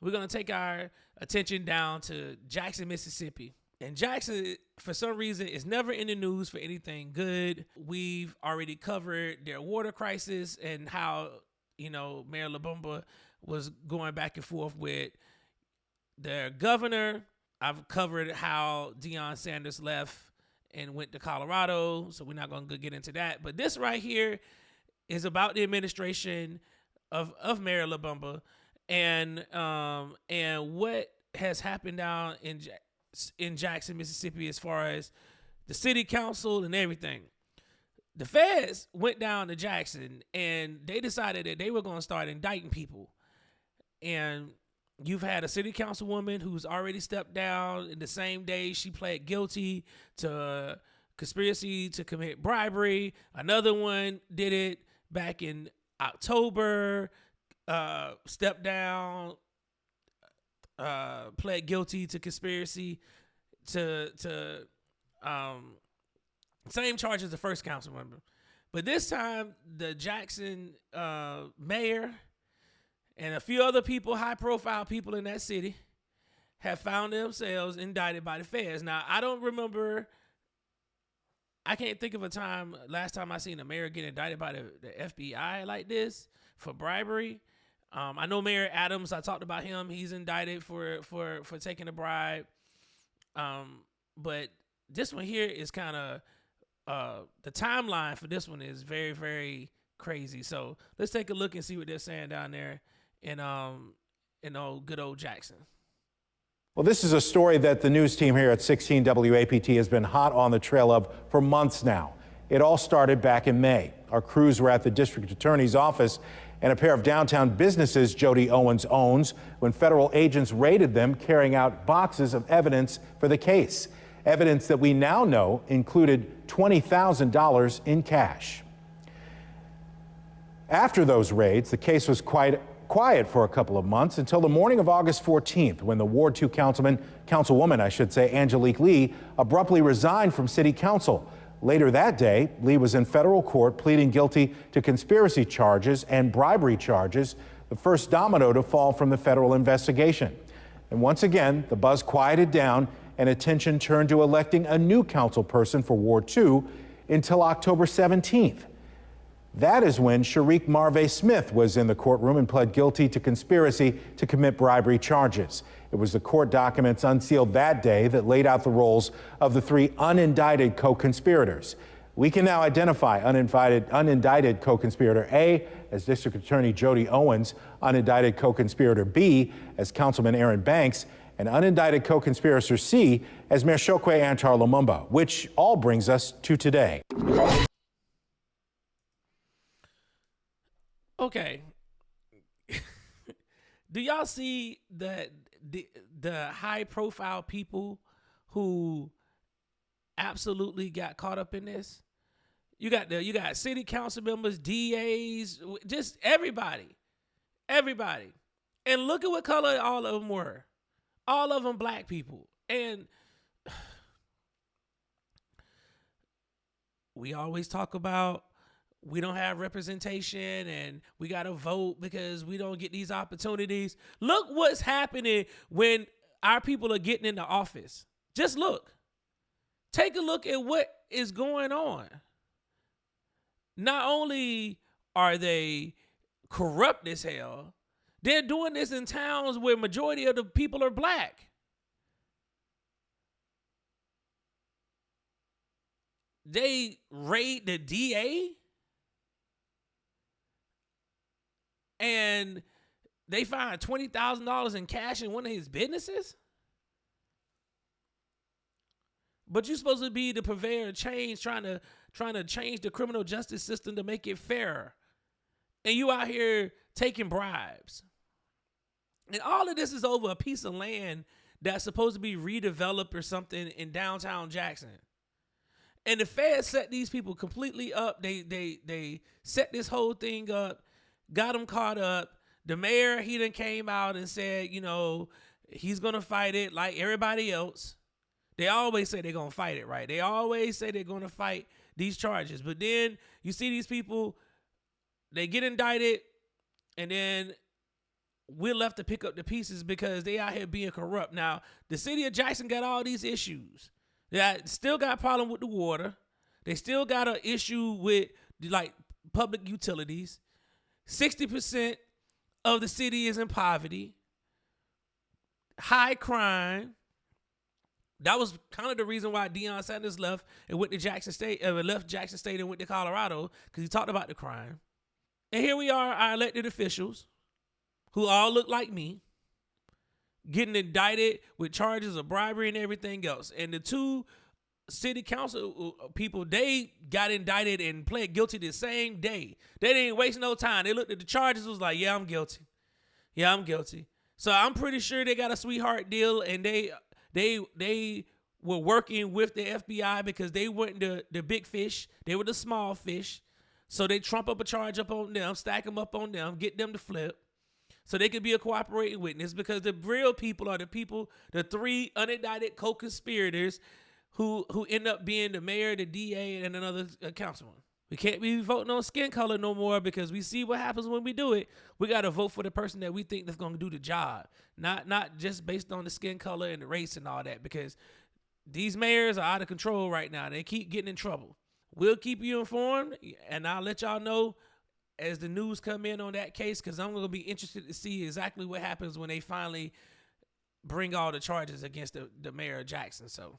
we're going to take our attention down to Jackson, Mississippi. And Jackson, for some reason, is never in the news for anything good. We've already covered their water crisis and how, Mayor Lumumba was going back and forth with their governor. I've covered how Deion Sanders left and went to Colorado, so we're not going to get into that. But this right here is about the administration of Mayor Lumumba and what has happened down in Jackson, Mississippi, as far as the city council and everything. The feds went down to Jackson and they decided that they were going to start indicting people. And you've had a city councilwoman who's already stepped down in the same day she pled guilty to conspiracy to commit bribery. Another one did it back in October, stepped down, pled guilty to conspiracy to same charge as the first council member. But this time, the Jackson mayor and a few other people, high-profile people in that city, have found themselves indicted by the feds. Now, I can't think of last time I seen a mayor get indicted by the FBI like this for bribery. I know Mayor Adams, I talked about him. He's indicted for taking a bribe. But this one here is kind of, the timeline for this one is very, very crazy. So let's take a look and see what they're saying down there in good old Jackson. Well, this is a story that the news team here at 16 WAPT has been hot on the trail of for months now. It all started back in May. Our crews were at the district attorney's office and a pair of downtown businesses Jody Owens owns when federal agents raided them, carrying out boxes of evidence for the case. Evidence that we now know included $20,000 in cash. After those raids, the case was quiet for a couple of months until the morning of August 14th, when the Ward 2 councilwoman, Angelique Lee, abruptly resigned from city council. Later that day, Lee was in federal court pleading guilty to conspiracy charges and bribery charges, the first domino to fall from the federal investigation. And once again, the buzz quieted down and attention turned to electing a new council person for Ward 2 until October 17th. That is when Sharique Marve Smith was in the courtroom and pled guilty to conspiracy to commit bribery charges. It was the court documents unsealed that day that laid out the roles of the three unindicted co-conspirators. We can now identify unindicted co-conspirator A as District Attorney Jody Owens, unindicted co-conspirator B as Councilman Aaron Banks, and unindicted co-conspirator C as Mayor Chokwe Antar Lumumba, which all brings us to today. Okay. Do y'all see the high profile people who absolutely got caught up in this? You got city council members, DAs, just everybody. And look at what color all of them were. All of them black people. And we always talk about we don't have representation and we got to vote because we don't get these opportunities. Look what's happening when our people are getting into office. Just look. Take a look at what is going on. Not only are they corrupt as hell, they're doing this in towns where majority of the people are black. They raid the DA and they find $20,000 in cash in one of his businesses. But you're supposed to be the purveyor of change, trying to change the criminal justice system to make it fairer. And you out here taking bribes. And all of this is over a piece of land that's supposed to be redeveloped or something in downtown Jackson. And the feds set these people completely up. They set this whole thing up, got them caught up. The mayor, he done came out and said, he's going to fight it like everybody else. They always say they're going to fight it, right? They always say they're going to fight these charges. But then you see these people, they get indicted, and then we're left to pick up the pieces because they out here being corrupt. Now, the city of Jackson got all these issues. They still got a problem with the water. They still got an issue with like public utilities. 60% of the city is in poverty. High crime. That was kind of the reason why Deion Sanders left and went to Jackson State, left Jackson State and went to Colorado, because he talked about the crime. And here we are, our elected officials, who all look like me, getting indicted with charges of bribery and everything else. And the two city council people, they got indicted and pled guilty the same day. They didn't waste no time. They looked at the charges, was like, yeah, I'm guilty. Yeah, I'm guilty. So I'm pretty sure they got a sweetheart deal, and they were working with the FBI because they weren't the big fish. They were the small fish. So they trump up a charge up on them, stack them up on them, get them to flip, so they could be a cooperating witness, because the real people are the people, the three unindicted co-conspirators who end up being the mayor, the DA, and another councilman. We can't be voting on skin color no more, because we see what happens when we do it. We got to vote for the person that we think that's going to do the job, not just based on the skin color and the race and all that, because these mayors are out of control right now. They keep getting in trouble. We'll keep you informed, and I'll let y'all know as the news come in on that case, because I'm going to be interested to see exactly what happens when they finally bring all the charges against the mayor of Jackson. So